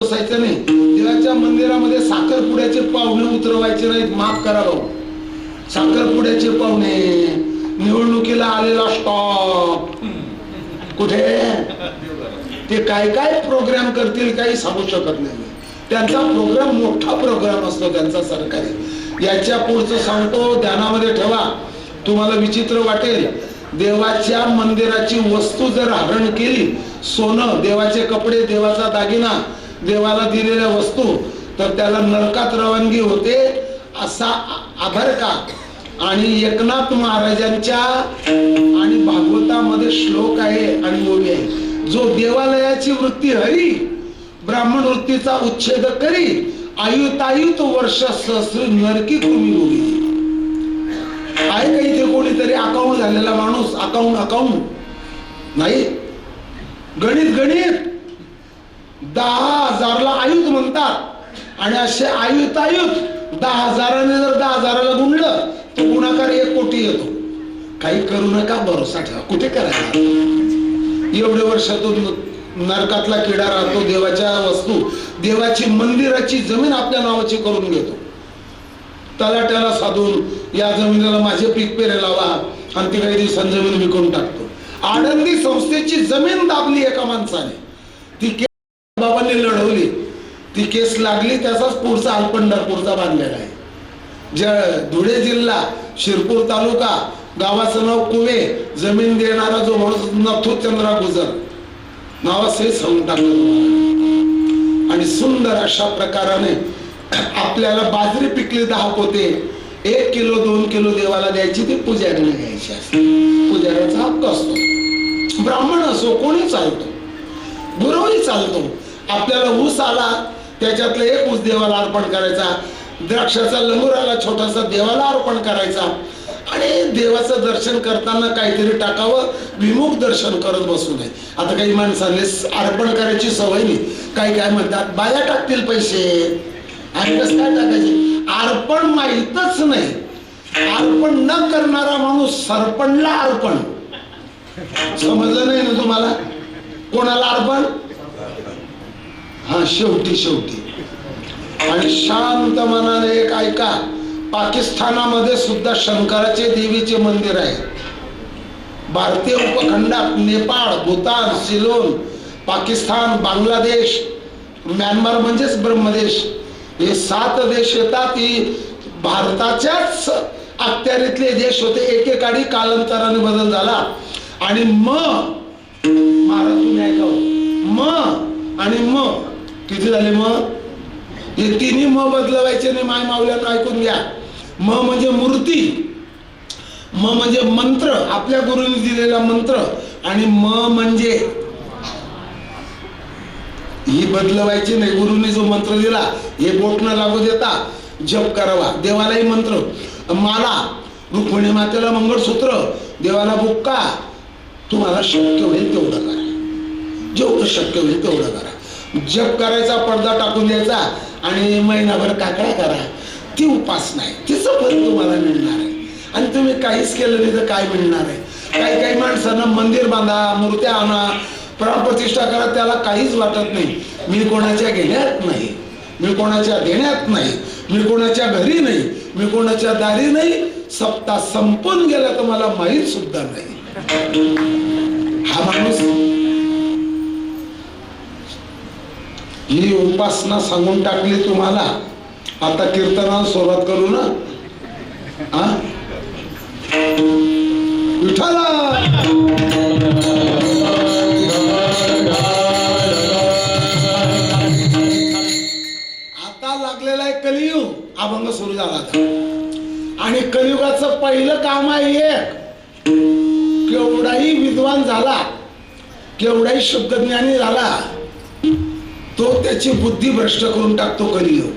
बसायचं नाही. देवाच्या मंदिरामध्ये साखरपुड्याचे पाहुणे उतरवायचे नाहीत. माफ करा भाऊ, साखरपुड्याचे पाहुणे निवडणुकीला आलेला स्टॉप कुठे, ते काय काय प्रोग्राम करतील काही सांगू शकत नाही. त्यांचा प्रोग्राम मोठा प्रोग्राम असतो त्यांचा सरकारी. याच्या पुढचं सांगतो, ध्यानामध्ये ठेवा. तुम्हाला विचित्र वाटेल, देवाच्या मंदिराची वस्तू जर हरण केली, सोनं, देवाचे कपडे, देवाचा दागिना, देवाला दिलेल्या वस्तू, तर त्याला नरकात रवानगी होते असा आभार का. आणि एकनाथ महाराजांच्या आणि भागवतामध्ये श्लोक आहे आणि ओवी आहे, जो देवालयाची वृत्ती हरी, ब्राह्मण वृत्तीचा उच्छेद करी, आयुतायुत वर्ष सहस्र नरकी कृमी रोगी. आहे का इथे कोणीतरी अकाउंट झालेला माणूस? अकाउंट नाही, गणित गणित 10,000ला आयुत म्हणतात. आणि असे आयुतायुत 10,000ने जर 10,000ला गुणलं तर गुणाकार 1 कोटी येतो. काही करू नका, भरोसा ठेवा. कुठे करायला एवढे वर्षातून नरकातला किडा राहतो. देवाच्या वस्तू, देवाची मंदिराची जमीन आपल्या नावाची करून घेतो. तलाट्याला साधून या जमिनीला माझे पीक पेरे लावा आणि ती काही दिवसांनी जमीन विकून टाकतो. आनंदी संस्थेची जमीन दाबली एका माणसाने, ती केस बाबांनी लढवली, ती केस लागली, त्याचाच पुढचा पंढरपूरचा बांधलेला आहे. धुळे जिल्हा, शिरपूर तालुका, गावाचं नाव कुवे, जमीन देणारा जो माणूस नथुचंद्रा गुजर नावासहित सांगून टाकलं तुम्हाला. आणि सुंदर अशा प्रकाराने आपल्याला बाजरी पिकली 10 पोते, 1 किलो 2 किलो देवाला द्यायची, ती पुजाऱ्याने घ्यायची असते. पुजाऱ्याचा हक्क असतो. ब्राह्मण असो, कोणी चालतो, गुरुही चालतो. आपल्याला ऊस आला, त्याच्यातला 1 ऊस देवाला अर्पण करायचा. द्राक्षाचा लंगूर आला छोटासा, देवाला अर्पण करायचा. आणि देवाचं दर्शन करताना काहीतरी टाकावं, विमुख दर्शन करत बसू नये. आता काही माणसाने अर्पण करायची सवय नाही. काही काय म्हणतात, बाया टाकतील पैसे, आणि कसं काय टाकायचे? अर्पण माहीतच नाही. अर्पण न करणारा माणूस सरपणला अर्पण. समजलं नाही ना तुम्हाला? कोणाला अर्पण? हा, शेवटी शेवटी. आणि शांत मनाने एक ऐका, पाकिस्तानामध्ये सुद्धा शंकराचे देवीचे मंदिर आहे. भारतीय उपखंडात नेपाळ, भूतान, सिलोन, पाकिस्तान, बांगलादेश, म्यानमार म्हणजेच ब्रह्मदेश, हे 7 देश येतात. ही भारताच्याच अखत्यारीतले देश होते. एकेकाळी कालांतराने बदल झाला. आणि महाराज तुम्ही ऐकावं, आणि किती झाले? हे तिन्ही बदलवायचे नाही. माय मावल्यानं ऐकून घ्या. म्हणजे मूर्ती, म्हणजे मंत्र, आपल्या गुरुने दिलेला मंत्र. आणि म्हणजे ही बदलवायची नाही. गुरुने जो मंत्र दिला हे बोट न लागू देता जप करावा. देवालाही मंत्र, माला, रुक्मिणी मातेला मंगळसूत्र, देवाला बुक्का. तुम्हाला शक्य होईल तेवढं करा, जेवढं शक्य होईल तेवढं करा. जप करायचा, पडदा टाकून द्यायचा आणि महिनाभर काकडा करा. ती उपासना आहे, तिचं फळ तुम्हाला मिळणार आहे. आणि तुम्ही काहीच केलं नाही तर काय मिळणार आहे? काही काही माणसांना मंदिर बांधा, मूर्त्या आणा, प्राणप्रतिष्ठा करा, त्याला काहीच वाटत नाही. मी कोणाच्या घेण्यात नाही, मी कोणाच्या देण्यात नाही, मी कोणाच्या घरी नाही, मी कोणाच्या दारी नाही. सप्ताह संपून गेला तर मला माहीत सुद्धा नाही. हा माणूस ही उपासना सांगून टाकली तुम्हाला. आता कीर्तनाला सुरुवात करू ना. विठ्ठला आता लागलेला आहे कलियुग. अभंग सुरू झाला आता. आणि कलियुगाचं पहिलं काम आहे एक, केवढाही विद्वान झाला, केवढाही शब्दज्ञानी झाला, तो त्याची बुद्धी भ्रष्ट करून टाकतो कलियुग.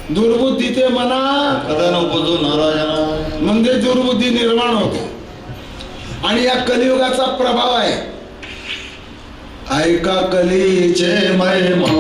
दुर्बुद्धी ते मना म्हणजे दुर्बुद्धी निर्माण होते. आणि या कलियुगाचा प्रभाव आहे. ऐका कलीचे महिमा,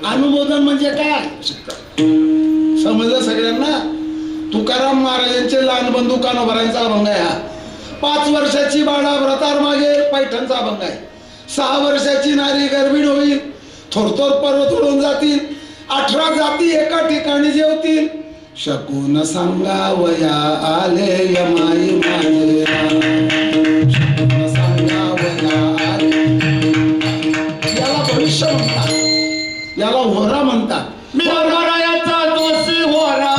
अनुमोदन म्हणजे काय समजलं सगळ्यांना? तुकाराम महाराजांचे लहान बंधू कान्होबरांचा अभंग आहे हा. 5 वर्षाची बाळा व्रतार मागे पैठणचा अभंग आहे. 6 वर्षाची नारी गर्भिण होईल, थोरथोर पर्वत उडून जातील, 18 जाती एका ठिकाणी जेवतील, शकून सांगावया आले यमाई माझे शकून सांगावया आले. याला भविष्य म्हणतात, याला होरा म्हणतात. मी वरायाचा दोषी होरा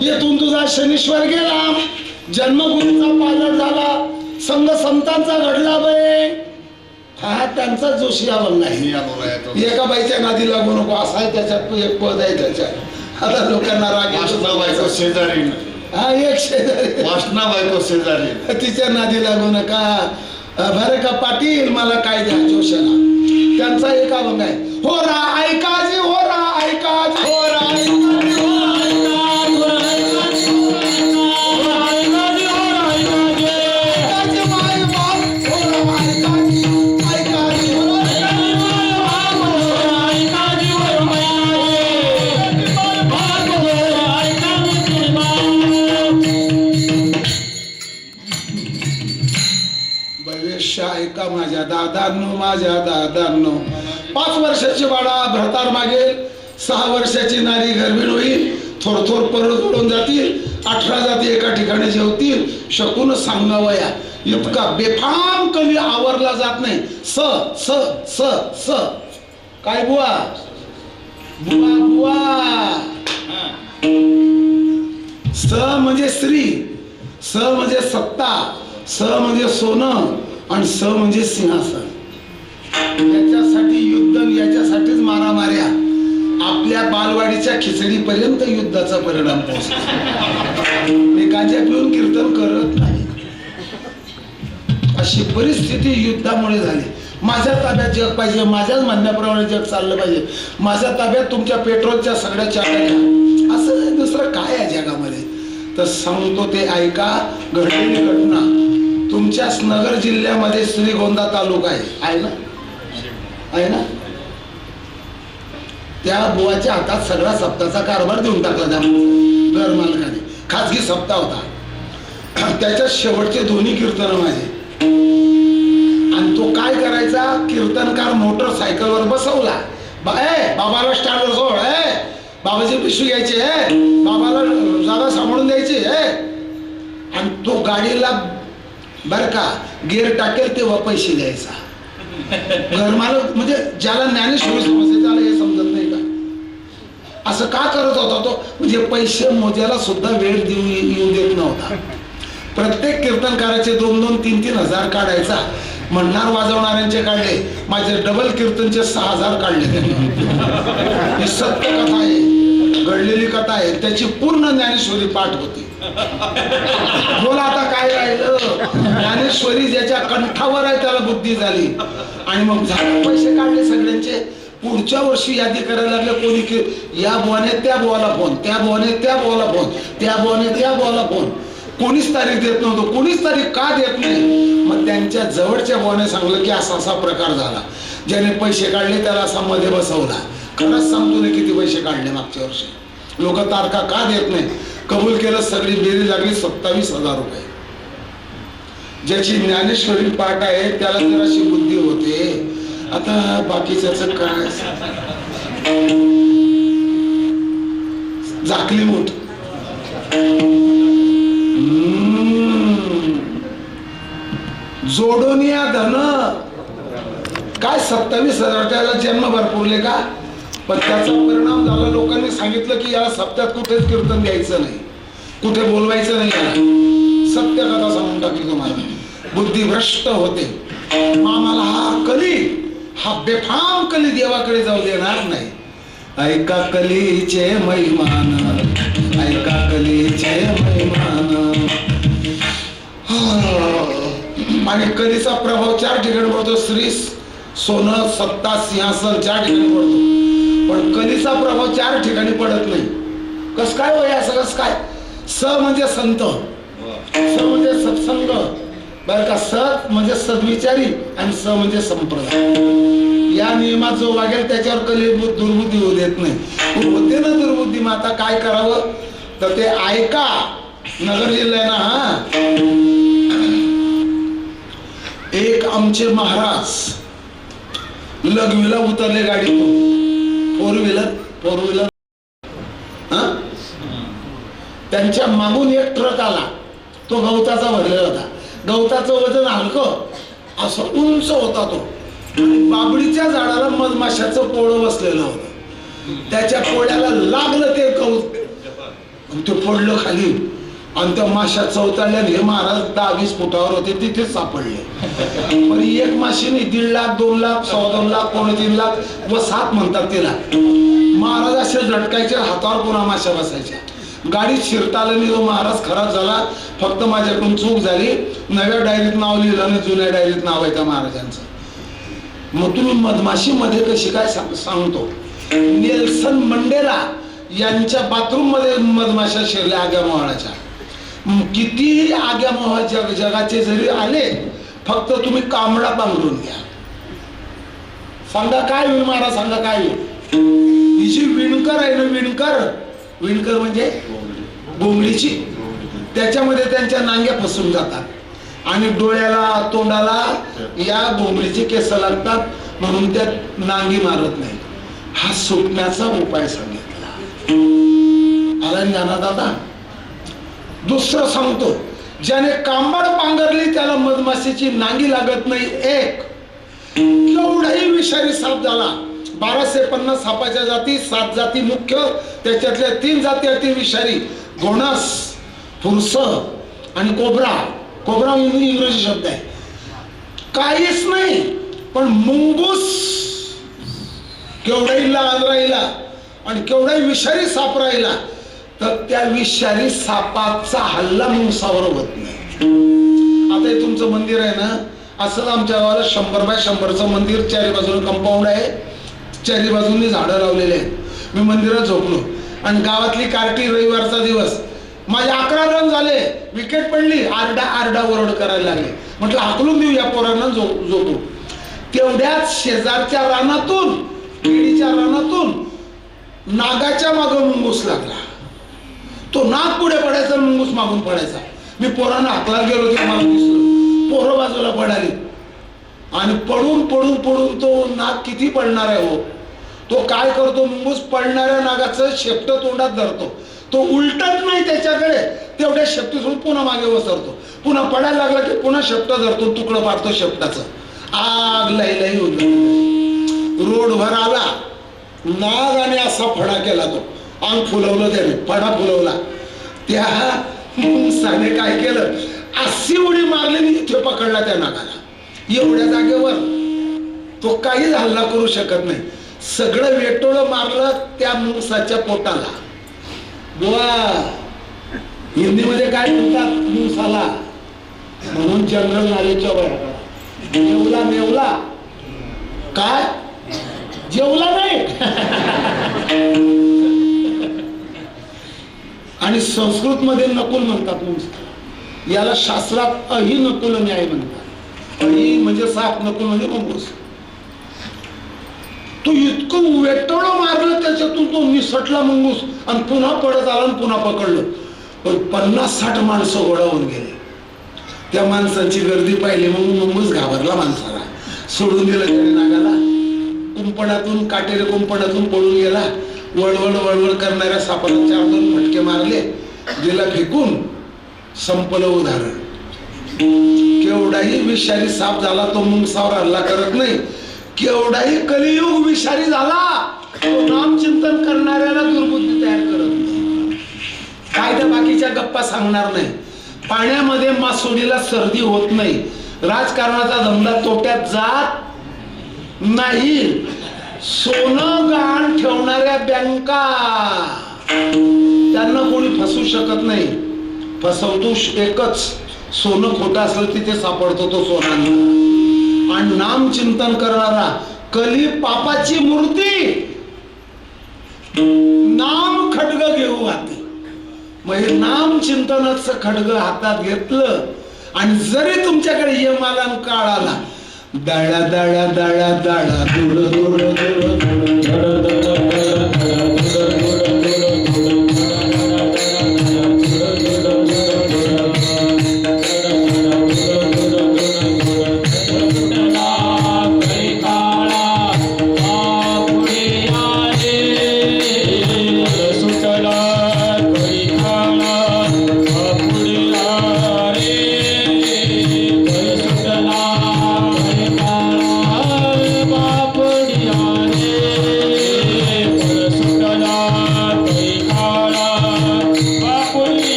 येथून तुझा शनीश्वर गेला, जन्मगुरूचा पालट झाला, संघ संतांचा घडला बे. हा त्यांचा जोशी अभंग आहे. एका बाईच्या नादी लागू नको असा आहे त्याच्यात, एक पद आहे त्याच्यात. आता लोकांना राग बायको शेजारी, हा एक शेजारी वासना बायको शेजारी, तिच्या नादी लागू नका बरं का पाटील. मला काय द्या जोशाला. त्यांचा एक अभंग आहे, होरा ऐकाजी होरा ऐकाजी होरा ऐका माझ्या दादांनो, माझ्या दादांनो. 5 वर्षाची बाळा भरतार मागेल, 6 वर्षाची नारी गर्भिण होईल, थोरथोर पर्वत उडून जातील, 18 जाती एका ठिकाणी जेवतील, शकून सांगावया. इतका बेफाम कवी आवरला जात नाही. स स स स काय बुवा बुवा बुवा. स म्हणजे स्त्री, स म्हणजे सत्ता, स म्हणजे सोनं आणि स म्हणजे सिंहासन. याच्यासाठी युद्ध, याच्यासाठीच मारामाऱ्या. आपल्या बालवाडीच्या खिचडीपर्यंत युद्धाचा परिणाम पोहोचतो. मी गांजा पिऊन कीर्तन करत नाही, अशी परिस्थिती युद्धामुळे झाली. माझ्या ताब्यात जग पाहिजे, माझ्याच म्हणण्याप्रमाणे जग चाललं पाहिजे, माझ्या ताब्यात तुमच्या पेट्रोलच्या सगळ्या चाव्या, असं दुसरं काय आहे जगामध्ये. तर सांगतो ते ऐका. घडलेली घटना तुमच्याच नगर जिल्ह्यामध्ये श्रीगोंदा तालुका आहे ना, आहे ना. त्या बुवाच्या हातात सगळा सप्ताहाचा कारभार देऊन टाकला त्या घर मालकाने. खाजगी सप्ताह होता, त्याच्यात शेवटचे 2 कीर्तन माझे. आणि तो काय करायचा, कीर्तनकार मोटरसायकलवर बसवला, बाबाला स्टँडवर सोड, बाबाची पिशवी घ्यायची, बाबाला जागा सांभाळून द्यायची, आणि तो गाडीला बर का गिअर टाकेल तेव्हा पैसे द्यायचा. घरमालक म्हणजे ज्याला ज्ञानेश्वरी समजते त्याला हे समजत नाही का. असं का करत होता तो, म्हणजे पैसे मोजायला सुद्धा वेळ येऊ देत नव्हता. प्रत्येक कीर्तनकाराचे 2-2, 3-3 हजार काढायचा. म्हणणार वाजवणाऱ्यांचे काढले, माझे डबल कीर्तनचे 6,000 काढले त्यांनी. ही सत्य कथा आहे, घडलेली कथा आहे. त्याची पूर्ण ज्ञानेश्वरी पाठ होती. बोला आता काय राहिलं. ज्ञानेश्वरी ज्याच्या कंठावर आहे त्याला बुद्धी झाली. आणि मग झाले पैसे काढले सगळ्यांचे. पुढच्या वर्षी यादी करायला लागले. कोणी की या बुवाने त्या बुवाला फोन, त्या बुवाने त्या बुवाला फोन, त्या बुवाने त्या बुवाला फोन. कोणीच तारीख देत नव्हतं. कोणीच तारीख का देत नाही. मग त्यांच्या जवळच्या बुवाने सांगलं की असा असा प्रकार झाला, ज्याने पैसे काढले त्याला असा मध्ये बसवला. खरंच सांगतो ना किती पैसे काढले मागच्या वर्षी. लोक तारखा का देत नाही. कबूल केलं, सगळी बेरी लागली 27,000 रुपये. ज्याची ज्ञानेश्वरी पाठ आहे त्याला जर अशी बुद्धी होते. आता बाकीच्याच काय, झाकली मूठ. जोडून या धन काय 27,000 त्याला जन्मभर पुरले का? पण त्याचा परिणाम झाला, लोकांनी सांगितलं की याला सप्त्यात कुठेच कीर्तन द्यायचं नाही, कुठे बोलवायचं नाही याला. सत्य कथा सांगून टाकली तुम्हाला, बुद्धी भ्रष्ट होते. आम्हाला हा कली, हा बेफाम कली देवाकडे जाऊ देणार नाही. ऐका कलीचे महिमान, ऐका कलीचे महिमान. आणि कलीचा प्रभाव 4 ठिकाणी पडतो. श्री, सोनं, सत्ता, सिंहासन 4 ठिकाणी पडतो. पण कलीचा प्रभाव 4 ठिकाणी पडत नाही. कस काय होय असं? कस काय? स म्हणजे संत, स म्हणजे सत्संग बर का. सत म्हणजे सद्विचारी आणि स म्हणजे संप्रदाय. या नियमात जो वागेल त्याच्यावर कली दुर्बुद्धी होऊ देत नाही. होते ना दुर्बुद्धी, मग आता काय करावं? तर ते ऐका. नगर जिल्हा आहे ना हा. एक आमचे महाराज लघवीला उतरले गाडीतून, फोर व्हीलर हा. त्यांच्या मागून एक ट्रक आला, तो गवताचा भरलेला होता. गवताचं वजन हलकं असं उंच होता तो. आणि बाबडीच्या झाडाला मधमाशाचं पोळं बसलेलं होतं. त्याच्या पोळ्याला लागलं ते गवत, ते पडलं खाली. आणि त्या माशा चवताळल्याने हे महाराज 10-20 फुटावर होते, तिथेच सापडले. पण एक माशी नाही, 1.5 लाख, 2 लाख, 2.25 लाख, 3 लाख व 7 म्हणतात तिला. महाराज असे झटकायचे, हातावर पुन्हा माशा बसायच्या. गाडीत शिरताला नाही तो महाराज खराब झाला. फक्त माझ्याकडून चूक झाली, नव्या डायरीत नाव लिहिलं आणि जुन्या डायरीत नाव आहे त्या महाराजांचं. मग तुम्ही मधमाशी मध्ये कशी काय सांगतो. नेल्सन मंडेला यांच्या बाथरूम मध्ये मधमाशा शिरल्या आग्या मोहळाच्या. किती आग्या मोह जगाचे जरी आले, फक्त तुम्ही कांबळा पांघरून घ्या. सांगा काय होईल महाराज, सांगा काय होईल. ही जी विणकर आहे ना, विणकर म्हणजे बोंगडीची, त्याच्यामध्ये त्यांच्या नांग्या फसून जातात आणि डोळ्याला तोंडाला या बोंगडीचे केस लागतात, म्हणून त्या नांगी मारत नाही. हा सुटण्याचा उपाय सांगितला. आला ज्ञाना दादा. दुसरं सांगतो, ज्याने कांबड पांघरली त्याला मधमाशीची नांगी लागत नाही. एक केवढाही विषारी साप झाला, 1250 सापाच्या जाती, 7 जाती मुख्य, त्याच्यातल्या 3 जाती अति विषारी. घोणस, फुरस आणि कोब्रा. कोब्रा इंग्रजी शब्द आहे. काहीच नाही, पण मुंगूस केवढाही लहान राहिला आणि केवढाही विषारी साप राहिला, तर त्या विषारी सापाचा हल्ला मुंगसावर होत नाही. आता हे तुमचं मंदिर आहे ना, असंच आमच्या गावाला 100 बाय 100चं मंदिर, 4 बाजूने कंपाऊंड आहे, 4 बाजूंनी झाडं लावलेले आहेत. मी मंदिरात झोपलो आणि गावातली कार्टी, रविवारचा दिवस, माझे 11 रन झाले, विकेट पडली, आरडा ओरड करायला लागले. म्हटलं हाकलून देऊ या पोरांना, झोपू. तेवढ्यात शेजारच्या रानातून, केळीच्या रानातून नागाच्या मागं मुंगूस लागला. तो नाग पुढे पडायचा, मुंगूस मागून पडायचा. मी पोरांना हाकला गेलो की मला दिसलं, पोरं बाजूला पडाली आणि पडून पडून पडून तो नाग किती पडणार आहे हो. तो काय करतो, मुंगूस पडणाऱ्या नागाचं शेपट तोंडात धरतो. तो उलटत नाही त्याच्याकडे, तेवढ्या शेपटीतून पुन्हा मागे वसरतो. पुन्हा पडायला लागला की पुन्हा शेपट धरतो, तुकडं पाडतो शेपटाचं. आग लई रोडवर आला नाग आणि असा फडा केला. तो अंग फुलवलं त्याने, फडा फुलवला. त्या मुंगसाने काय केलं, अशी उडी मारली, इथे पकडला त्या नागाला. एवढ्या जागेवर तो काही हल्ला करू शकत नाही. सगळं वेटोळं मारलं त्या मुंगसाच्या पोटाला. बुवा हिंदीमध्ये काय म्हणतात मुंगसाला, म्हणून जनरल नॉलेजच्या वया मेवला काय जेवला नाही. आणि संस्कृत मध्ये नकुल म्हणतात मुंगसाला. याला शास्त्रात अहि नकुल न्याय म्हणतात. अहि म्हणजे साप, नकुल म्हणजे मुंगूस. तो इतकं वेटोळं मारलं त्याच्यातून तो निसटला मुंगूस आणि पुन्हा पडत आला आणि पुन्हा पकडलं. पण 50-60 माणसं गोळावून गेले. त्या माणसांची गर्दी पाहिली, मग मुंगूस घाबरला माणसाला, सोडून दिलं त्याने नागाला. कुंपणातून, काटेरी कुंपणातून पळून गेला. वळवळ करणाऱ्या सापाला 4-2 फटके मारले, दिला फेकून, संपलं उदाहरण. केवढा केवढाही विषारी साप झाला तो मुंगसावर हल्ला करत नाही, केवढाही कलियुग विषारी झाला तो नामचिंतन करणाऱ्याला दुर्बुद्धी तयार करत नाही. काय त्या बाकीच्या गप्पा सांगणार नाही. पाण्यामध्ये मासोडीला सर्दी होत नाही. राजकारणाचा धंदा तोट्यात जात नाही. सोनं गहाण ठेवणाऱ्या बँका त्यांना कोणी फसवू शकत नाही. फसवतो एकच, सोनं खोटं असलं तिथे सापडतो तो सोना. आणि नाम चिंतन करणारा कली पापाची मूर्ती नाम खड्ग घेऊ हाती. मग हे नाम चिंतनाचं खड्ग हातात घेतलं आणि जरी तुमच्याकडे यम आला आणि काळ आला, दळा दळा दळा दळा दुड दुड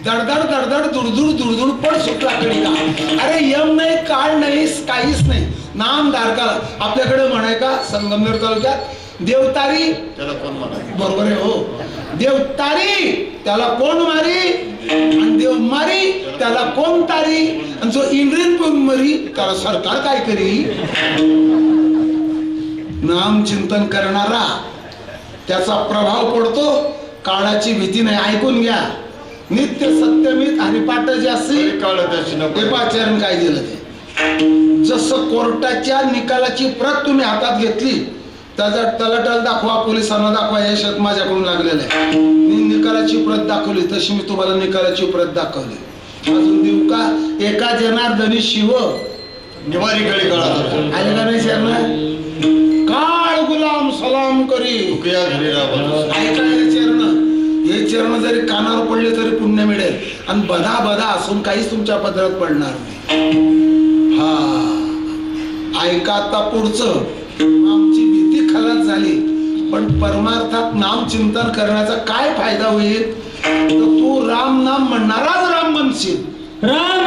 दडदड दडदड दुडदुड दुडदुड पड सुटला कडी का. अरे यम नाही, काळ नाही, काहीच नाही. नाम धारकाला आपल्याकडे म्हणाय का संगमनेर तालुक्यात देवतारी त्याला कोण म्हणाय, बरोबर आहे हो. देवतारी त्याला कोण मारी, आणि देव मारी त्याला कोण तारी, आणि जो इंद्रियन कोण मरी त्याला सरकार काय करी. नाम चिंतन करणारा त्याचा प्रभाव पडतो. काळाची भीती नाही. ऐकून घ्या, नित्य सत्यमित हरिपाठ जे असेल चरण काय दिलं ते. जसं कोर्टाच्या निकालाची प्रत तुम्ही हातात घेतली, त्याचा तलाट्याला दाखवा, पोलिसांना दाखवा, हे शत माझ्याकडून लागलेलं आहे, मी निकालाची प्रत दाखवली, तशी मी तुम्हाला निकालाची प्रत दाखवली. अजून देऊ का. एका जनार्दनी शिव निवारी गळी काळा आले का नाही चरण. काळ गुलाम सलाम करी ऐकायला चरण. हे चरण जरी कानावर पडले तरी पुण्य मिळेल, आणि बधा बधा असून काहीच तुमच्या पदरात पडणार नाही. हा ऐका आता पुढचं. आमची भीती खलास झाली, पण परमार्थात नाम चिंतन करण्याचा काय फायदा होईल. तर तू राम नाम म्हणणाराच राम म्हणशील. राम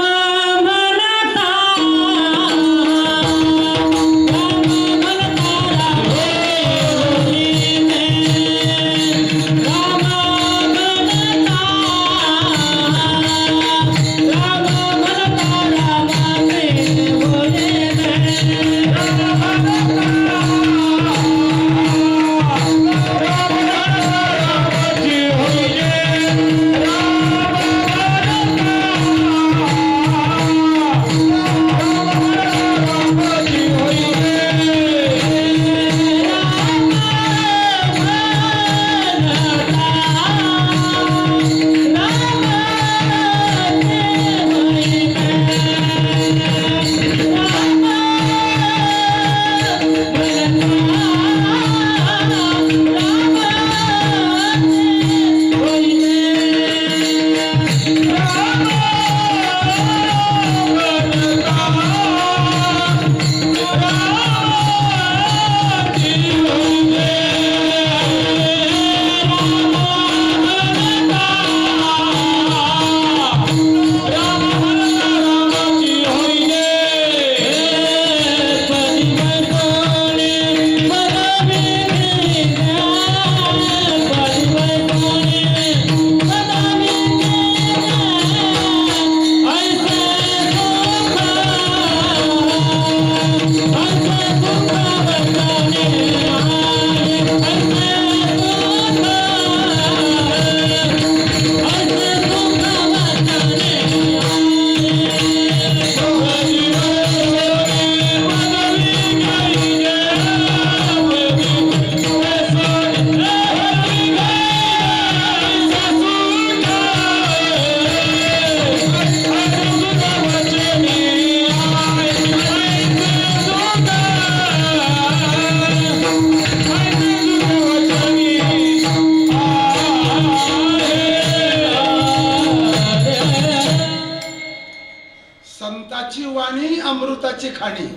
वाणी अमृताची खाणी.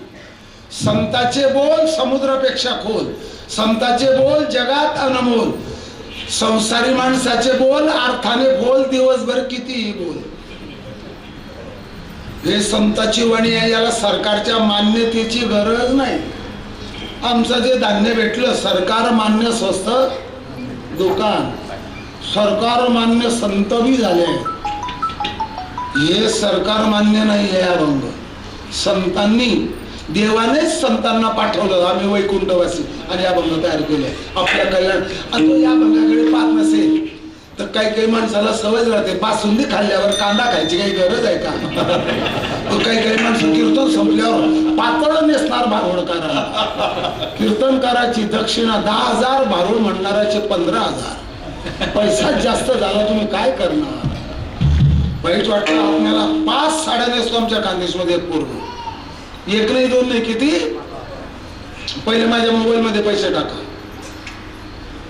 संताचे बोल समुद्रापेक्षा खोल. संताचे बोल जगात अनमोल. संसारी माणसाचे बोल अर्थाने बोल दिवसभर कितीही बोल. हे संताची वाणी आहे. याला सरकारच्या मान्यतेची गरज नाही. आमचं जे धान्य भेटलं सरकार मान्य स्वस्त दुकान. सरकार मान्य संत बी झाले. हे सरकार मान्य नाही आहे अभंग. संतांनी देवानेच संतांना पाठवलं. आम्ही वैकुंठवासी आणि अभंग तयार केले आपल्या कल्याण. आणि तो या अभंगाकडे पाहत नसेल तर काही काही माणसाला सवय राहते बासुंदी खाल्ल्यावर कांदा खायची काही गरज आहे का? तो काही माणसं कीर्तन संपल्यावर पातळ नेसणार भारुडकाराला. कीर्तनकाराची दक्षिणा 10,000, भारुड म्हणणाराचे 15,000. पैसा जास्त झाला तुम्ही काय करणार? वाईट वाटतं आपल्याला. 5 साड्या नेसतो आमच्या खानदेशमध्ये एक पूर्ण. एक नाही दोन नाही किती. पहिले माझ्या मोबाईल मध्ये पैसे टाका.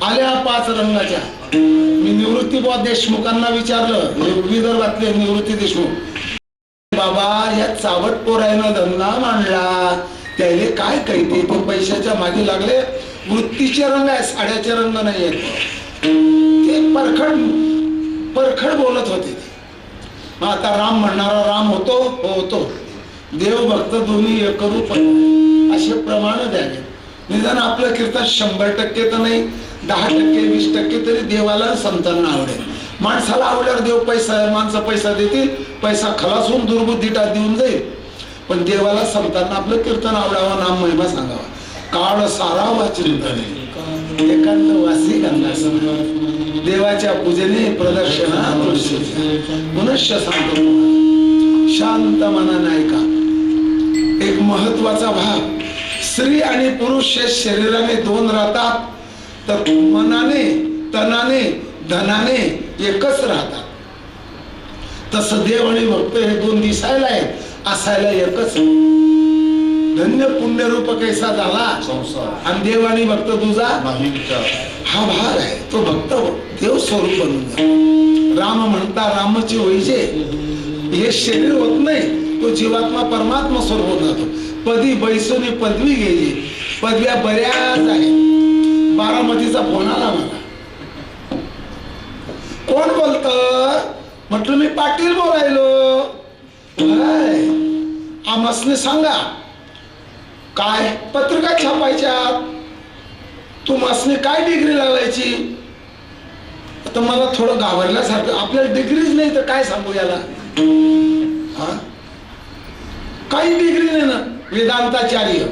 आल्या 5 रंगाच्या. मी निवृत्ती देशमुखांना विचारलं. विदर्भातले निवृत्ती देशमुख. बाबा या चावट पोरायनं धंदा मांडला त्याले काय कळते? ते पैशाच्या मागे लागले. वृत्तीचे रंग आहे साड्याचे रंग नाही आहेत. ते परखड बोलत होते. आता राम म्हणणारा राम होतो. देव भक्त दोन्ही एकरूप असे प्रमाण द्यावे. निदान आपलं कीर्तन 100% तर नाही 10%, 20% तरी देवाला संतांना आवडेल. माणसाला आवडल्यावर देव माणसं पैसा देतील. पैसा खलासून दुर्बुद्धीटा देऊन जाईल. पण देवाला संतांना आपलं कीर्तन आवडावं, नाम महिमा सांगावा. काळ सारावा चिंतने एकांत वासी गंगासन. देवाच्या पूजेने प्रदर्शना मनुष्य सांगतो शांत मनाने ऐका. एक महत्वाचा भाग. स्त्री आणि पुरुष हे शरीराने 2 राहतात तर मनाने तनाने धनाने एकच राहतात. तसं देव आणि भक्त हे 2 दिसायला आहेत असायला एकच. धन्य पुण्य रूप कैसा झाला आणि देव आणि भक्त तुझा हा भाग आहे. तो भक्त देव स्वरूप बनून जा. राम म्हणता रामची होईचे. हे शरीर होत नाही. तो जीवात्मा परमात्मा स्वरूप होत जातो. पदी बैसोनी पदवी घ्यायची. पदव्या बऱ्याच आहेत. बारामतीचा फोन आला मला. कोण बोलत? म्हटलं मी पाटील बोलायलो. आमसने सांगा काय पत्रिका छापायच्या. तू मसने काय डिग्री लावायची? तर मला थोडं घाबरल्यासारखं. आपल्याला डिग्रीच नाही तर काय सांगू याला. काही डिग्री नाही ना. वेदांताचार्य,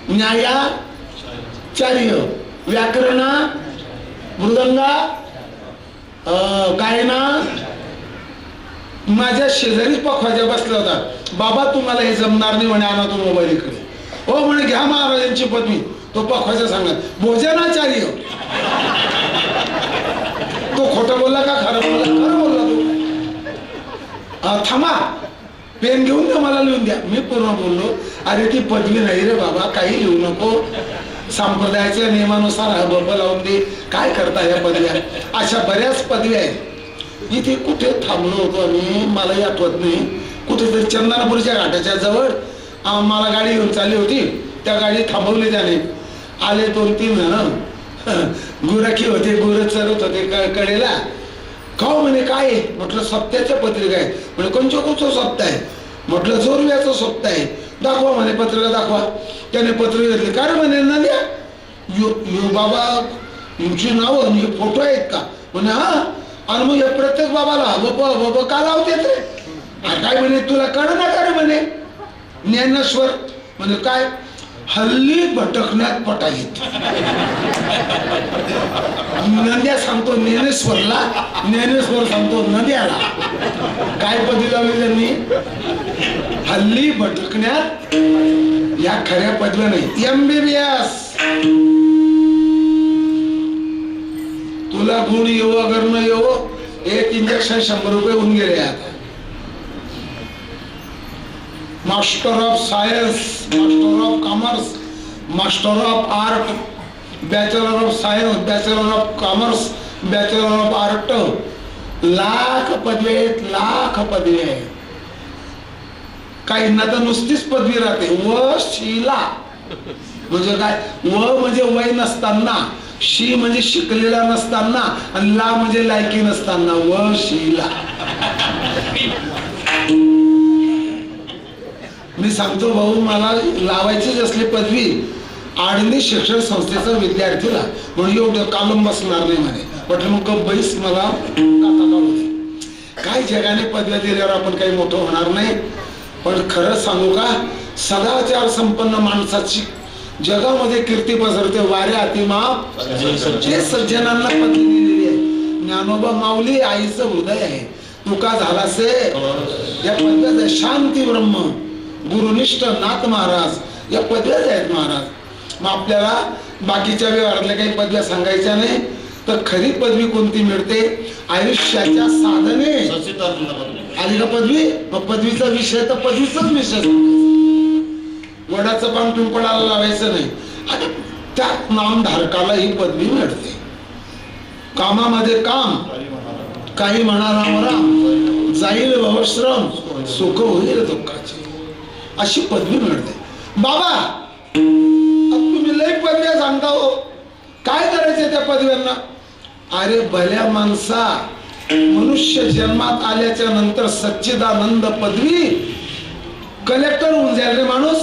न्यायाचार्य, व्याकरणा, मृदंगा काय ना. माझ्या शेजारी पखवाजा बसला होता. बाबा तुम्हाला हे जमणार नाही म्हणे. आणा तो मोबाईल इकडे. हो म्हणे घ्या महाराजांची पदवी. तो पखवाजा सांगत भोजनाचार्य. तो खोटं बोलला का खरं बोलला? खरं बोलला तो. थांबा पेन घेऊन द्या मला लिहून द्या. मी पूर्ण बोललो अरे ती पदवी नाही रे बाबा. काही लिहू नको. संप्रदायाच्या नियमानुसार हबब लावून दे. काय करता या पदव्या? अशा बऱ्याच पदव्या आहेत. इथे कुठे थांबलो होतो आम्ही मलाही आठवत नाही. कुठेतरी चंदनापूरच्या घाटाच्या जवळ मला गाडी घेऊन चालली होती. त्या गाडी थांबवली त्याने. आले 2-3 जण. गुराखी होते. गुर चरत होते कडेला. खाऊ म्हणे काय? म्हटलं सप्त्याच्या पत्रिका आहे. म्हणजे कोणचं सप्ताह आहे? म्हटलं जोरव्याचं सप्ताह आहे. दाखवा म्हणे पत्रिका दाखवा. त्याने पत्रिका घेतली. काय म्हणे ना द्या यो बाबा तुमची नावं फोटो आहेत का? म्हणे हा. आणि मग प्रत्येक बाबाला बाबा का लावते ते? काय म्हणे तुला कळ ना का रे म्हणे. ज्ञानेश्वर म्हणजे काय? हल्ली भटकण्यात पटाईत. नद्या सांगतो ज्ञानेश्वरला. ज्ञानेश्वर सांगतो नद्याला. काय पदवी लावली त्यांनी? हल्ली भटकण्यात. या खऱ्या पदव्या नाही. MBBS. तुला गुण येऊ अगर न येऊ. एक इंजेक्शन 100 रुपये होऊन गेले. आता master of science, master of commerce, master of art, bachelor of science, bachelor of commerce, bachelor of art. Lakh पदवी आहेत. लाख पदवी आहेत. काहींना तर नुसतीच पदवी राहते वशिला. म्हणजे काय? व म्हणजे वय नसताना, शी म्हणजे शिकलेला नसताना, आणि ला म्हणजे लायकी नसताना. वशिला. मी सांगतो भाऊ, मला लावायचीच असली पदवी आडणी शिक्षण संस्थेचा विद्यार्थीला, म्हणून एवढं कालम बसणार नाही म्हणे. म्हटलं मग बैस, मला आता काढू दे. काय जगाने पदव्या दिल्यावर आपण काही मोठं होणार नाही. पण खरं सांगू का, सदाचार संपन्न माणसाची जगामध्ये कीर्ती पसरते. वाऱ्या अतिमाप जे सज्जनांना पदवी दिलेली आहे. ज्ञानोबा माऊली आईचं हृदय आहे. तुका झालासे या पदव्या. शांती ब्रह्म गुरुनिष्ठ नाथ महाराज या पदव्याच आहेत महाराज. मग आपल्याला बाकीच्या व्यवहारातल्या काही पदव्या सांगायच्या नाही, तर खरी पदवी कोणती मिळते? आयुष्याच्या साधने आली का पदवी? मग पदवीचा विषय तर पदवीचाच विषय. वडाचं पान पिंपळाला लावायचं नाही, आणि त्या नामधारकाला ही पदवी मिळते. कामामध्ये काम, काही म्हणा राम राम, जाईल भवश्रम, सुख होईल दुःखाची, अशी पदवी मिळते. बाबा तुम्ही लई पदव्या सांगता हो, काय करायचे त्या पदव्यांना? अरे भल्या माणसा, मनुष्य जन्मात आल्याच्या नंतर सच्चिदानंद पदवी कलेक्टर होऊन जाईल रे माणूस.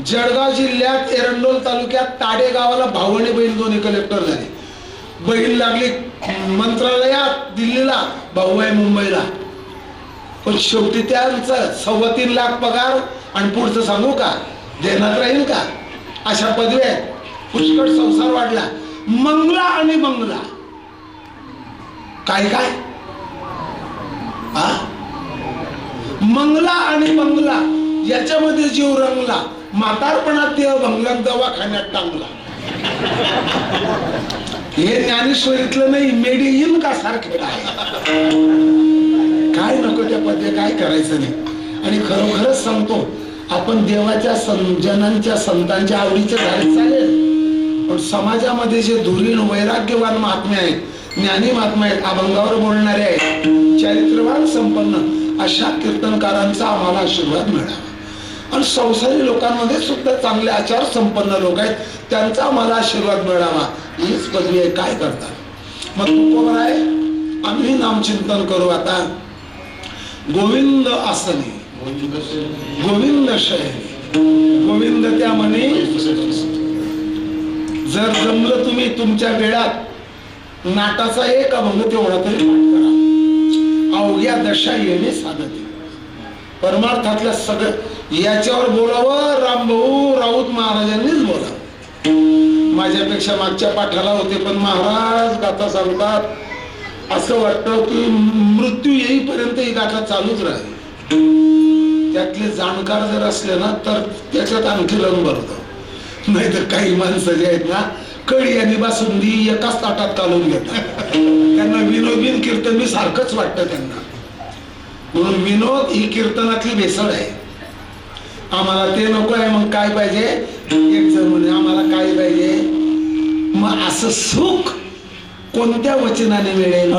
जळगाव जिल्ह्यात एरंडोल तालुक्यात ताडे गावाला भाऊ आणि बहीण दोन्ही कलेक्टर झाले. बहीण लागली मंत्रालयात दिल्लीला, भाऊ आहे मुंबईला. पण शेवटी त्यांचं 3.25 लाख पगार, आणि पुढचं सांगू का, देण्यात राहील का? अशा पदव्या आहेत. पुष्कळ संसार वाढला. मंगला आणि मंगला, काय काय हा? मंगला आणि मंगला याच्यामध्ये जीव रंगला. म्हातारपणात ते भंगला, दवाखान्यात टांगला. हे ज्ञानेश्वरीतलं नाही, मेडी इन का सारखे काय नको त्या पदव्या, काय करायचं नाही. आणि खरोखरच सांगतो, आपण देवाच्या जनांच्या संतांच्या आवडीचे झाले चालेल, पण समाजामध्ये जे धुरीण वैराग्यवान महात्मे आहेत, ज्ञानी महात्मे आहेत, अभंगावर बोलणारे आहेत, चरित्रवान संपन्न अशा कीर्तनकारांचा आम्हाला आशीर्वाद मिळावा. आणि संसारी लोकांमध्ये सुद्धा चांगले आचार संपन्न लोक आहेत, त्यांचा आम्हाला आशीर्वाद मिळावा. हीच पदवी आहे. काय करतात मग तुकोबर आहे. आम्ही नामचिंतन करू आता. गोविंद आसनी, गोविंद शयनी, गोविंद त्या म्हणे. जर जमलं तुम्ही तुमच्या वेळात नाटाचा एक अभंग तेवढा तरी पाठ करा. अवघ्या दशा येणे साधते. परमार्थातल्या सगळं याच्यावर बोलावं रामभाऊ राऊत महाराजांनीच बोलावं. माझ्यापेक्षा मागच्या पाठाला होते, पण महाराज गाथा सांगतात असं वाटतं की मृत्यू येईपर्यंत ही गाथा चालूच राहील. त्यातले जाणकार जर असले ना तर त्याच्यात आणखी रंग भरतो. नाही तर काही माणसं जे आहेत ना, कडी आणि बासुंदी एकाच ताटात काढून घेतात. त्यांना विनोदीन कीर्तन मी सारखंच वाटतं त्यांना. म्हणून विनोद ही कीर्तनातली भेसळ आहे. आम्हाला ते नको आहे. मग काय पाहिजे? एक जण म्हणे आम्हाला काय पाहिजे? मग असं सुख कोणत्या वचनाने मिळेल?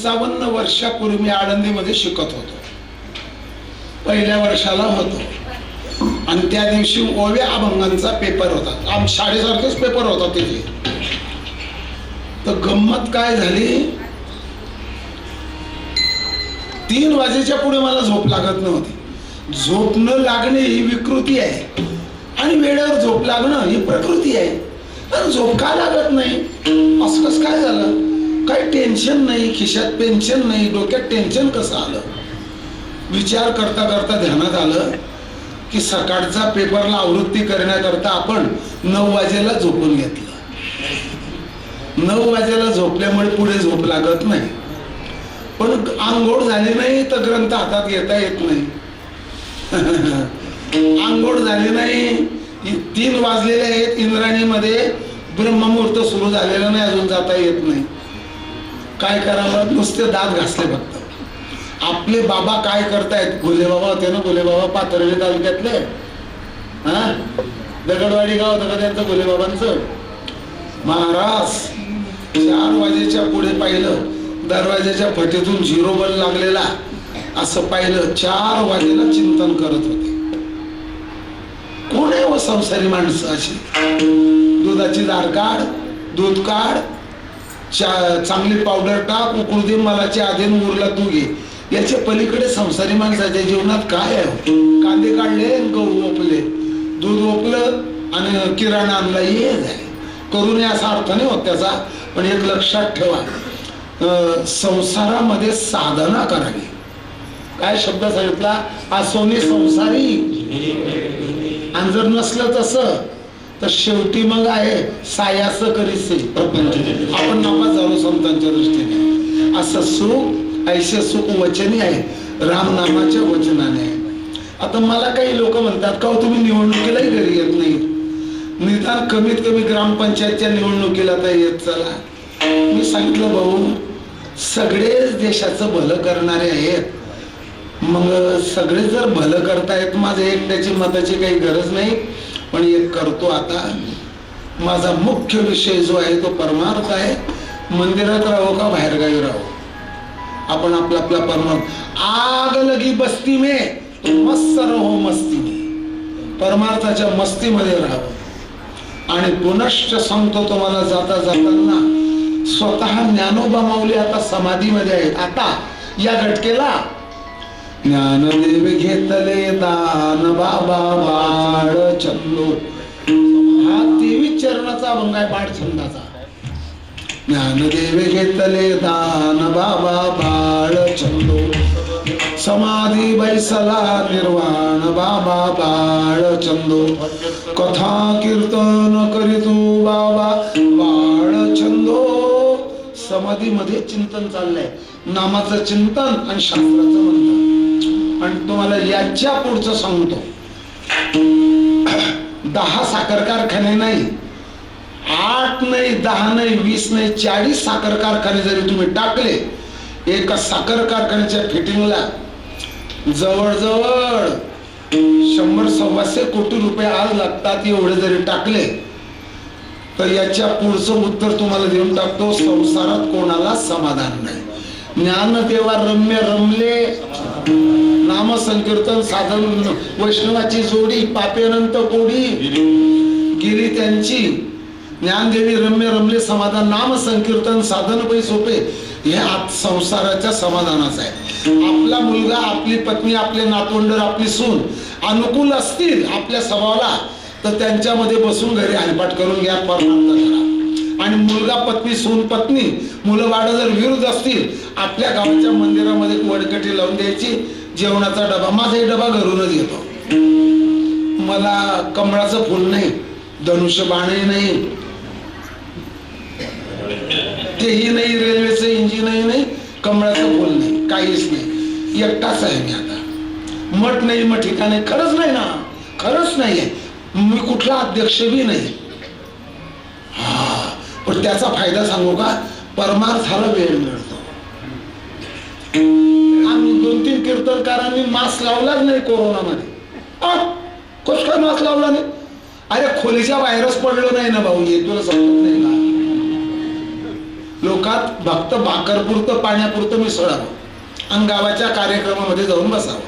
55 वर्षापूर्वी मी आळंदीमध्ये शिकत होतो. पहिल्या वर्षाला होतो आणि त्या दिवशी ओव्या अभंगांचा पेपर होता. शाळेसारखेच पेपर होता तिथे. तर गंमत काय झाली, 3 वाजेच्या पुढे मला झोप लागत नव्हती. झोप न लागणे ही विकृती आहे आणि वेळेवर झोप लागणं ही प्रकृती आहे. तर झोप का लागत नाही, असं कसं काय झालं? काही टेन्शन नाही, खिशात पेन्शन नाही, डोक्यात टेन्शन कसं आलं? विचार करता करता ध्यानात आलं की सकाळचा पेपरला आवृत्ती करण्याकरता आपण 9 वाजेला झोपून घेतलं. 9 वाजेला झोपल्यामुळे पुढे झोप लागत नाही. पण आंघोळ झाली नाही तर ग्रंथ हातात घेता येत नाही. आंघोळ झाली नाही, 3 वाजलेले आहेत, इंद्राणीमध्ये ब्रह्ममुहूर्त सुरू झालेला नाही, अजून जाता येत नाही. काय करावं? नुसते दात घासले फक्त. आपले बाबा काय करतायत? भोले बाबा होते ना, भोले बाबा पाथर्डी तालुक्यातले, दगडवाडी गाव होतं का त्यांचं, भोले बाबांचं. महाराज 4 वाजेच्या पुढे पाहिलं, दरवाजाच्या फटीतून 0 बल लागलेला असं पाहिलं. 4 वाजेला चिंतन करत होते. कोण आहे व संसारी माणसं अशी? दुधाची दार काढ, दूध काढ, चांगली पावडर टाक, उकळू दे, मलाच्या आधीन उरला तू घे. याच्या पलीकडे संसारी माणसाच्या जीवनात काय आहे? कांदे काढले, गहू ओपले, दूध ओपलं आणि किराणा आणला, हे झाले. करू नये असा अर्थ नाही होत त्याचा. पण एक लक्षात ठेवा, संसारामध्ये साधना करावी. काय शब्द सांगितला? आसोनी संसारी. आणि जर नसलं तसं तर शेवटी मग आहे सायास करीसे प्रपंच. आपण नापास झालो संतांच्या दृष्टीने. असं सुख ऐसे सुख वचनी आहे, राम नामाच्या वचनाने आहे. आता मला काही लोक म्हणतात का तुम्ही निवडणुकीलाही घरी येत नाही, निदान कमीत कमी ग्रामपंचायतच्या निवडणुकीला तर येत चला. मी सांगितलं भाऊ, सगळेच देशाचं भलं करणारे आहेत. मग सगळे जर भलं करतायत, माझं एकट्याची मताची काही गरज नाही. पण एक करतो आता. माझा मुख्य विषय जो आहे तो परमार्थ आहे. मंदिरात राहो का बाहेरगावी राहो, आपण आपला आपला परमार्थ. आग लगी बस्ती में तो मस्त रहो मस्ती में. परमार्थाच्या मस्तीमध्ये राहावं. आणि पुनश्च सांगतो तुम्हाला जाता जाताना, स्वतः ज्ञानोबा माऊली आता समाधीमध्ये आहेत. आता या घटकेला ज्ञानदेव घेतले दान बाबा बाळ चंदो. हा 23 चरणाचा अभंग आहे बाळ छंदाचा. ज्ञानदेव घेतले दान बाबा बाळ चंदो, समाधी बैसला निर्वाण बाबा बाळ चंदो. कथा कीर्तन करीतू बाबा बाळ छंदो. समाधीमध्ये चिंतन चाललंय, नामाचं चिंतन आणि शास्त्राचं मंथन. आणि तुम्हाला याच्या पुढचं सांगतो, 10 साखर कारखाने नाही, 8 नाही, 10 नाही, 20 नाही, 40 साखर कारखाने जरी तुम्ही टाकले, एका साखर कारखान्याच्या फिटिंगला जवळजवळ 100-125 कोटी रुपये आज लागतात. एवढे जरी टाकले तर याच्या पुढचं उत्तर तुम्हाला देऊन टाकतो, संसारात कोणाला समाधान नाही. ज्ञानदेवा रम्य रमले, नाम संकीर्तन साधन वैष्णवाची जोडी, पापेनंत कोडी गेली त्यांची. ज्ञानदेवी रम्य रमले समाधान, नाम संकीर्तन साधन पै सोपे. हे आत संसाराच्या समाधानाचं आहे. आपला मुलगा, आपली पत्नी, आपले नातवंड, आपली सून अनुकूल असतील आपल्या स्वभावाला तर त्यांच्यामध्ये बसून घरी हरिपाठ करून घ्या, परमार्थ करा. आणि मुलगा पत्नी, सून पत्नी, मुलं बाळ जर विरुद्ध असतील, आपल्या गावाच्या मंदिरामध्ये वडकटी लावून द्यायची. जेवणाचा डबा, माझाही डबा घरूनच येतो. मला कमळाचं फुल नाही, धनुष्य बाणही नाही, तेही नाही, रेल्वेचं इंजिनही नाही, कमळाचं फुल नाही, काहीच नाही. एकटाच आहे मी आता. मठ नाही, मग ठिकाण नाही, खरंच नाही ना, खरंच नाहीये. मी कुठला अध्यक्ष बी नाही. पण त्याचा फायदा सांगू का? परमार्थाला वेळ मिळतो. आम्ही 2-3 कीर्तनकारांनी मास्क लावलाच नाही कोरोनामध्ये. कस काय मास्क लावला नाही? अरे खोलीच्या बाहेरच पडलो नाही ना भाऊ, हे तुला समजत नाही ना. लोक लोकात फक्त भाकरपुरतं पाण्यापुरतं मिसळावं आणि गावाच्या कार्यक्रमामध्ये जाऊन बसावं,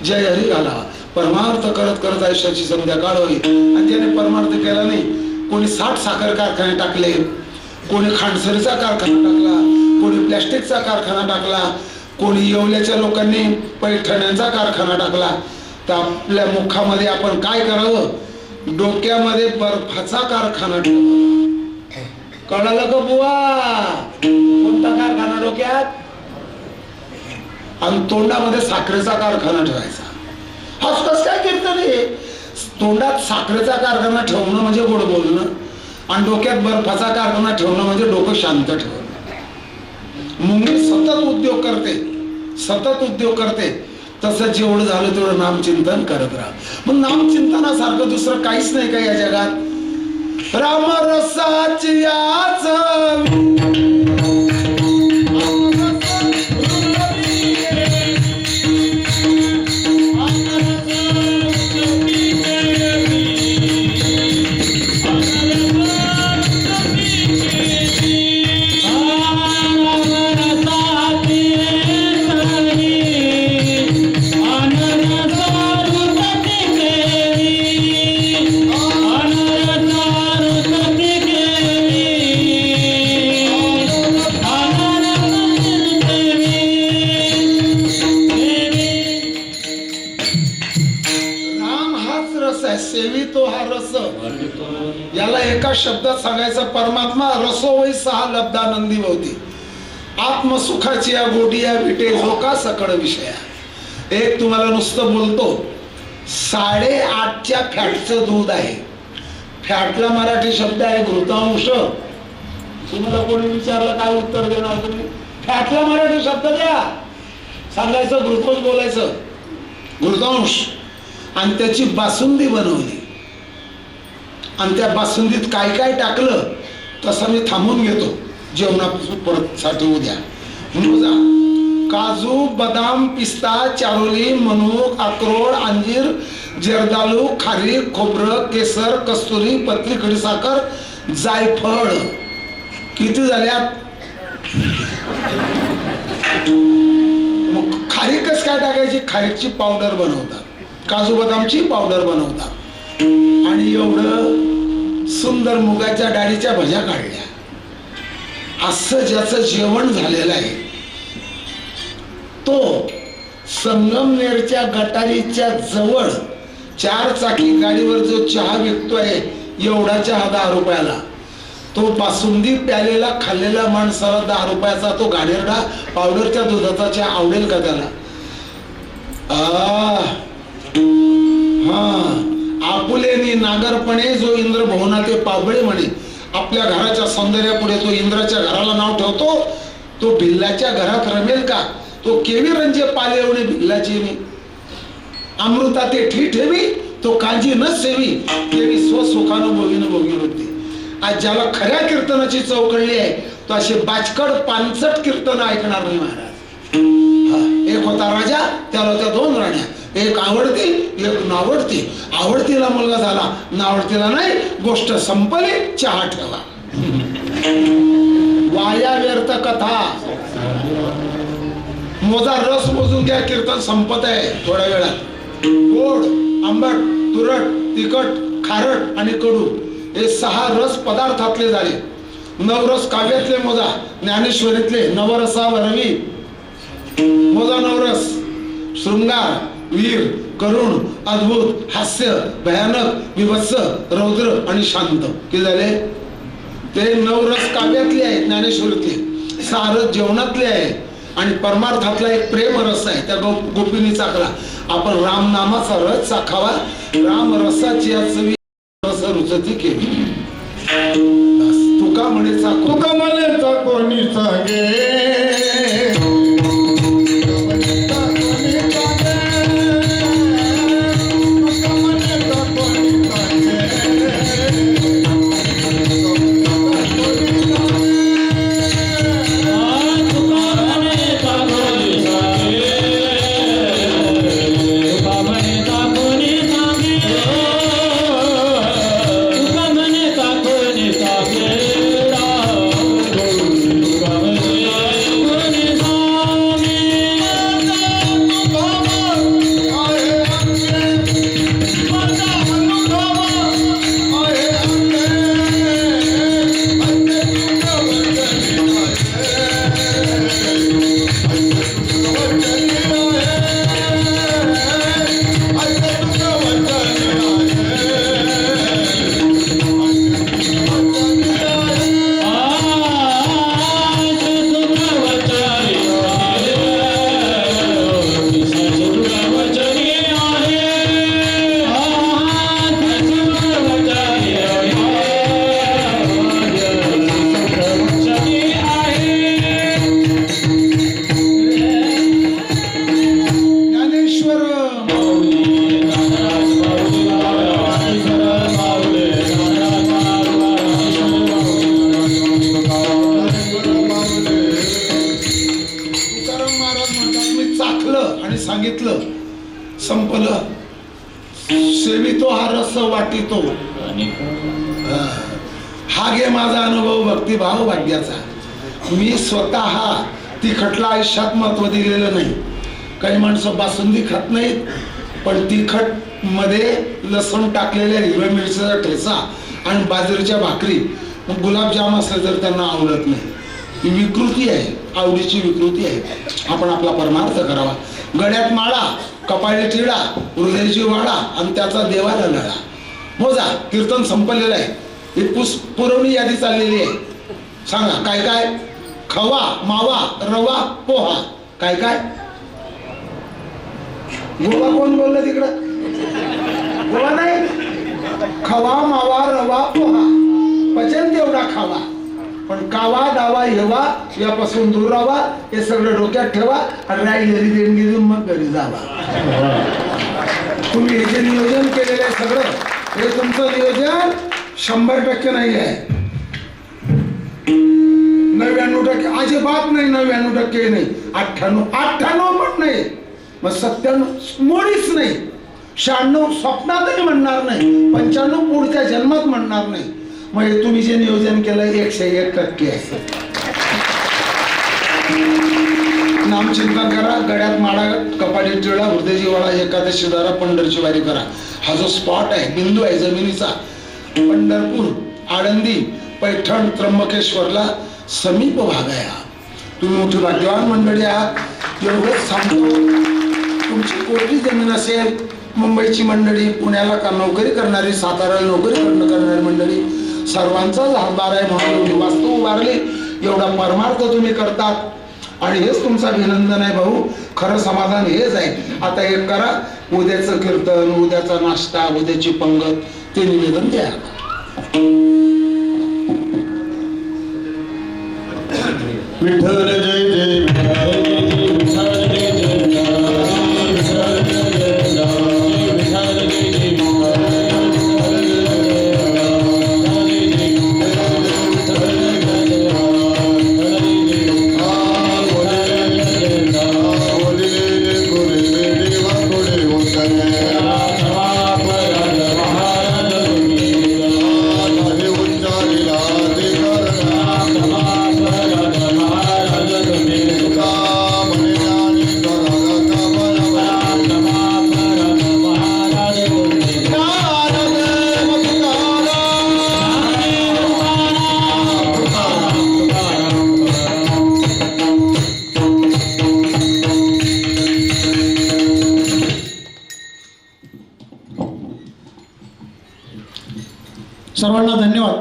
जय हरी घालावा, परमार्थ करत करत आयुष्याची संध्याकाळ होईल. आणि ज्याने परमार्थ केला नाही, कोणी 60 साखर कारखाने टाकले, कोणी खांडसरीचा कारखाना टाकला, कोणी प्लॅस्टिकचा कारखाना टाकला, कोणी येवल्याच्या लोकांनी पैठण्यांचा कारखाना टाकला. तर आपल्या मुखामध्ये आपण काय करावं, डोक्यामध्ये बर्फाचा कारखाना ठेवावा. कळलं का बुवा? कोणता कारखाना डोक्यात? आणि तोंडामध्ये साखरेचा कारखाना ठेवायचा. हाच कस काय कीर्तन आहे? तोंडात साखरेचा कारखाना ठेवणं म्हणजे गोड बोलणं, आणि डोक्यात बर्फाचा कारखाना ठेवणं म्हणजे डोकं शांत ठेवणं. मुंगी सतत उद्योग करते, सतत उद्योग करते. तसं जेवढं झालं तेवढं नामचिंतन करत राहा. मग नामचिंतनासारखं दुसरं काहीच नाही का या जगात? राम रसाची आच सेवितो हा रस. याला एका शब्दात सांगायचं, परमात्मा रसो वै सहा लब्धानंदी भवती. आत्मसुखाची या गोडिया विटे झोका सकळ विषया. एक तुम्हाला नुसतं बोलतो, 8.5च्या फॅटचं दूध आहे. फॅटला मराठी शब्द आहे घृतांश. तुम्हाला कोणी विचारलं काय उत्तर देणार तुम्ही? फॅटला मराठी शब्द द्या. सांगायचं घृतोच, बोलायचं घृतांश. आणि त्याची बासुंदी बनवली, आणि त्या बासुंदीत काय काय टाकलं तसं मी थांबून घेतो जेवणापासून परत साठी उद्या. मोजा काजू, बदाम, पिस्ता, चारोली, मनुक, अक्रोड, अंजीर, जर्दालू, खारीक, खोबरं, केसर, कस्तुरी, पतली, खडीसाखर, जायफळ. किती झाल्यात? मग खारीकच काय टाकायची? खारीकची पावडर बनवतात, काजू बदामची पावडर बनवतात. आणि एवढं सुंदर मुगाच्या डाळीच्या भज्या काढल्या. असं ज्याचं जेवण झालेलं आहे तो संगमनेरच्या गटारीच्या जवळ 4 चाकी गाडीवर जो चहा विकतोय, एवढा चहा 10 रुपयाला. तो बासुंदी प्यालेला खाल्लेला माणसाला 10 रुपयाचा तो गाडेरडा पावडरच्या दुधाचा चहा आवडेल का त्याला? आपुलेनी नागरपणे जो इंद्र भवना ते पाबळे म्हणे. आपल्या घराच्या सौंदर्यापुढे तो इंद्राच्या घराला नाव ठेवतो, तो भिल्लाच्या घरात रमेल का? तो केवी रंजे पाले एवढे भिल्लाची मी. अमृता ते ठी ठेवी, तो कांजी न सेवी, तेवी स्वसुखानं भोगीनं भोगी होती. आज ज्याला खऱ्या कीर्तनाची चव कळली आहे तो असे बाचकड पानसट कीर्तन ऐकणार नाही महाराज. एक होता राजा, त्याला होत्या 2 राण्या. एक आवडती, एक नावडती. आवडतीला मुलगा झाला, नावडतीला नाही. गोष्ट संपली, चहा ठेवा. वाया व्यर्थ कथा. मोजा रस मोजून घ्या, कीर्तन संपत आहे थोड्या वेळात. गोड, आंबट, तुरट, तिखट, खारट आणि कडू हे 6 रस पदार्थातले झाले. 9 रस काव्यातले मोजा. ज्ञानेश्वरीतले नवरसावरवी मोजा 9 रस. शृंगार, वीर, करुण, अद्भुत, हास्य, भयानक, विभत्स, रौद्र आणि शांत. किती झाले? ते 9 रस काव्यातले आहेत, ज्ञानेश्वरीतले. 6 रस जेवणातले आहे. आणि परमार्थातला एक प्रेम रस आहे, त्या गोपीनी चाकला. आपण रामनामाचा रस चाखावा. राम रसाची चवी रस रुचती केली. तुका म्हणे चाको, तुका म्हणे कोणी सांगे, महाराज म्हणतात मी चाखलं आणि सांगितलं, संपलं. सेवितो हा रस वाटितो. हा घे माझा अनुभव भक्तिभाव भाग्याचा. मी स्वतः तिखटला आयुष्यात महत्व दिलेलं नाही. काही माणसं बासुंदी खात नाहीत, पण तिखट मध्ये लसूण टाकलेल्या हिरव्या मिरचीचा ठेचा आणि बाजरीच्या भाकरी, गुलाबजाम असले तर त्यांना आवडत नाही. ही विकृती आहे, आवडीची विकृती आहे. आपण आपला परमार्थ करावा. गळ्यात माळा, कपाळी टिळा, हृदयाची वाडा आणि त्याचा देवाला लढा. मोजा, कीर्तन संपलेलं आहे. ही पुरवणी यादी चाललेली आहे. सांगा काय काय? खवा, मावा, रवा, पोहा. काय काय? गोवा कोण बोललं तिकडं? गोवा नाही. खवा, मावा, रवा, पोहा. पचन तेवढा खावा, पण कावा दावा हेवा यापासून दूर राहावा. हे सगळं डोक्यात ठेवा आणि राहिलेली देणगी देऊन मग घरी जावा. तुम्ही हे जे नियोजन केलेलं आहे सगळं, हे तुमचं नियोजन 100% नाही आहे. 99% अजिबात नाही. 99% नाही. 98 पण नाही. मग 97 मुळीच नाही. 96 स्वप्नातही म्हणणार नाही. 95 पुढच्या जन्मात म्हणणार नाही. मग हे तुम्ही जे नियोजन केलं 101% आहे. नामचिंतन करा. गळ्यात माळा, कपाळी टिळा, हृदयाची वाडा, एकादशी दारा, पंढरची वारी करा. हा जो स्पॉट आहे, बिंदू आहे जमिनीचा, पंढरपूर, आळंदी, पैठण, त्र्यंबकेश्वरला समीप भाग आहे. तुम्ही मोठी भाग्यवान मंडळी आहात. एवढंच सांगतो, तुमची कोरडी जमीन असेल, मुंबईची मंडळी, पुण्याला का नोकरी करणारी, साताऱ्याला नोकरी करणारी मंडळी, सर्वांचाच हातभार आहे म्हणून एवढी वास्तू उभारली. एवढा परमार्थ तुम्ही करतात आणि हेच तुमचं अभिनंदन आहे भाऊ. खरं समाधान हेच आहे. आता एक करा, उद्याचं कीर्तन, उद्याचा नाश्ता, उद्याची पंगत, ते निवेदन द्या. विठ्ठल जय जय विठ्ठल जय जय सर्वांना धन्यवाद.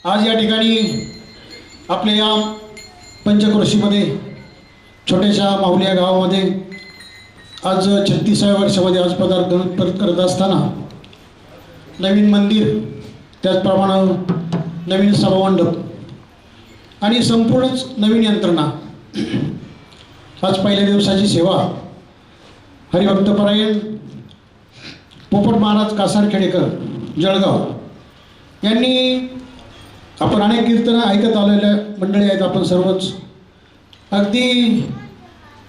आज या ठिकाणी आपल्या या पंचक्रोशीमध्ये, छोट्याशा माहुली या गावामध्ये आज 36व्या वर्षामध्ये आज पदार्पण करत असताना नवीन मंदिर, त्याचप्रमाणे नवीन सभामंडप आणि संपूर्णच नवीन यंत्रणा. आज पहिल्या दिवसाची सेवा हरिभक्तपरायण पोपट महाराज कासार खेडेकर जळगाव यांनी, आपण अनेक कीर्तनं ऐकत आलेल्या मंडळी आहेत आपण सर्वच. अगदी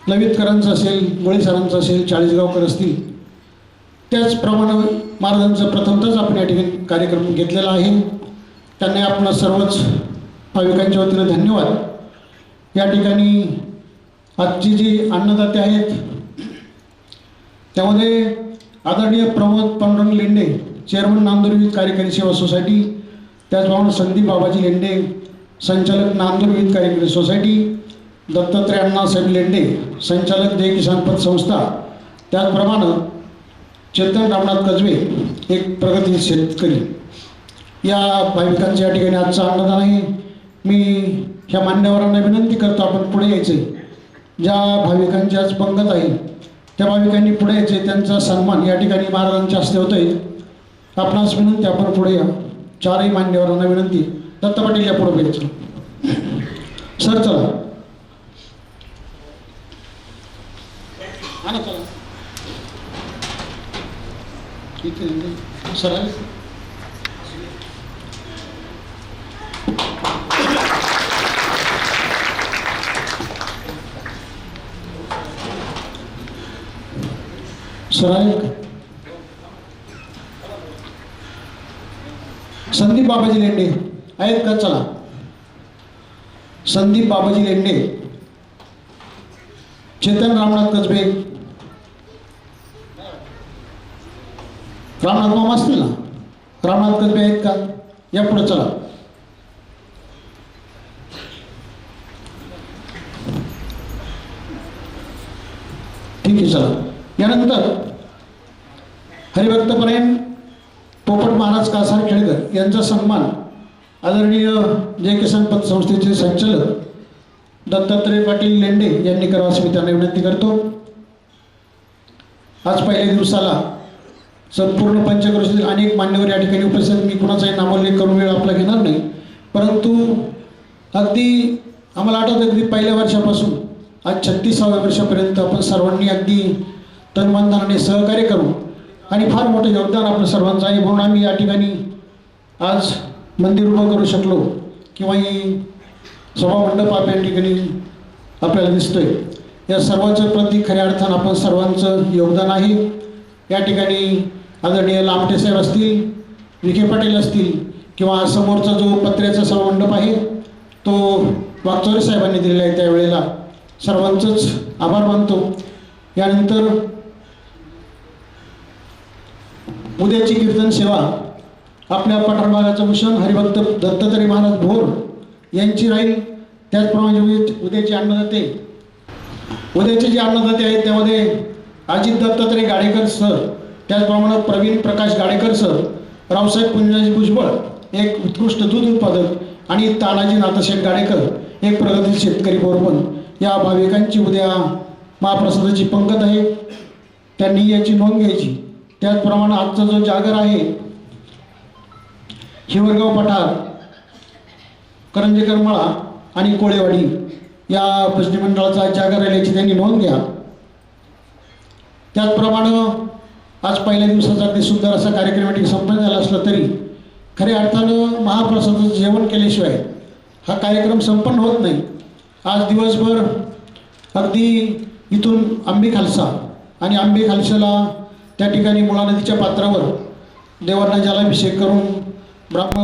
लवितकरांचं असेल, गोळे सरांचं असेल, चाळीसगावकर असतील, त्याचप्रमाणे महाराजांचं प्रथमतच आपण या ठिकाणी कार्यक्रम घेतलेला आहे. त्यांना आपण सर्वच भाविकांच्या वतीनं धन्यवाद. या ठिकाणी आजची जी अन्नदाते आहेत त्यामध्ये आदरणीय प्रमोद पांडुरंग लेंडे, चेअरमन नांदूर विविध कार्यकारी सेवा सोसायटी, त्याचप्रमाणे संदीप बाबाजी लेंडे, संचालक नांदूर विविध कार्यकारी सोसायटी, दत्तात्रय अण्णासाहेब लेंडे, संचालक जय किसान पत संस्था, त्याचप्रमाणे चेतन रामनाथ कजवे, एक प्रगती शेतकरी. या भाविकांचे या ठिकाणी आजचं अन्नदान आहे. मी ह्या मान्यवरांना विनंती करतो आपण पुढे यायचे. ज्या भाविकांची आज पंगत आहे त्या भाविकांनी पुढे यायचे. त्यांचा सन्मान या ठिकाणी महाराजांच्या हस्ते होत आहे. आपणास विनंती, आपण पुढे या. चारही मान्यवरांना विनंती. दत्त पाटील या पुढे यायचं. सर चला ना, चला इथे सर आहे. सर आहेत का? संदीप बाबाजी लेंडे आहेत का? चला, संदीप बाबाजी लेंडे. चेतन रामनाथ कसबे, रामनाथ मामा असतील ना? रामनाथ कसबे आहेत का? या पुढे चला. ठीक आहे, चला. यानंतर हरिभक्तपरायण पोपट महाराज कासार खेळकर यांचा सन्मान आदरणीय जय किसान पतसंस्थेचे संचालक दत्तात्रय पाटील लेंडे यांनी करावा अशी मी त्यांना विनंती करतो. आज पहिल्या दिवसाला संपूर्ण पंचक्रोशीतील अनेक मान्यवर या ठिकाणी उपस्थित. मी कुणाचाही नामोल्लेख करून वेळ आपला घेणार नाही, परंतु अगदी आम्हाला आठवतं अगदी पहिल्या वर्षापासून आज 36व्या वर्षापर्यंत आपण सर्वांनी अगदी तनमनधनाने सहकार्य करू आणि फार मोठं योगदान आपलं सर्वांचं आहे. म्हणून आम्ही या ठिकाणी आज मंदिर उभं करू शकलो किंवा ही सभामंडप आपल्या ठिकाणी आपल्याला दिसतोय. या सर्वांचं प्रतीक खऱ्या अर्थानं आपण सर्वांचं योगदान आहे. या ठिकाणी आदरणीय लामटे साहेब असतील, विखे पाटील असतील किंवा समोरचा जो पत्र्याचा सभामंडप आहे तो वागचौरे साहेबांनी दिलेला आहे, त्यावेळेला सर्वांचंच आभार मानतो. यानंतर उद्याची कीर्तन सेवा आपल्या पठारभागाचं भूषण हरिभक्त दत्तात्रय महाराज भोर यांची राहील. त्याचप्रमाणे उद्याचे जे अन्नदाते आहेत त्यामध्ये अजित दत्तात्रय गाडेकर सर, त्याचप्रमाणे प्रवीण प्रकाश गाडेकर सर, रावसाहेब पुंजाजी भुजबळ एक उत्कृष्ट दूध उत्पादक आणि तानाजी नाथशेठ गाडेकर एक प्रगतील शेतकरी बोरबन या भाविकांची उद्या महाप्रसादाची पंगत आहे, त्यांनी याची नोंद घ्यायची. त्याचप्रमाणे आजचा जो जागर आहे हिवरगाव पठार, करंजेकर मळा आणि कोळेवाडी या भजनी मंडळाचा जागर आहे, याची त्यांनी नोंद घ्या. त्याचप्रमाणे आज पहिल्या दिवसाचा अगदी सुंदर असा कार्यक्रम या ठिकाणी संपन्न झाला असला तरी खऱ्या अर्थानं महाप्रसादाचं जेवण केल्याशिवाय हा कार्यक्रम संपन्न होत नाही. आज दिवसभर अगदी इथून आंबे खालसा आणि आंबे खालसाला त्या ठिकाणी मुळा नदीच्या पात्रावर देवांना जलाभिषेक करून ब्राह्मण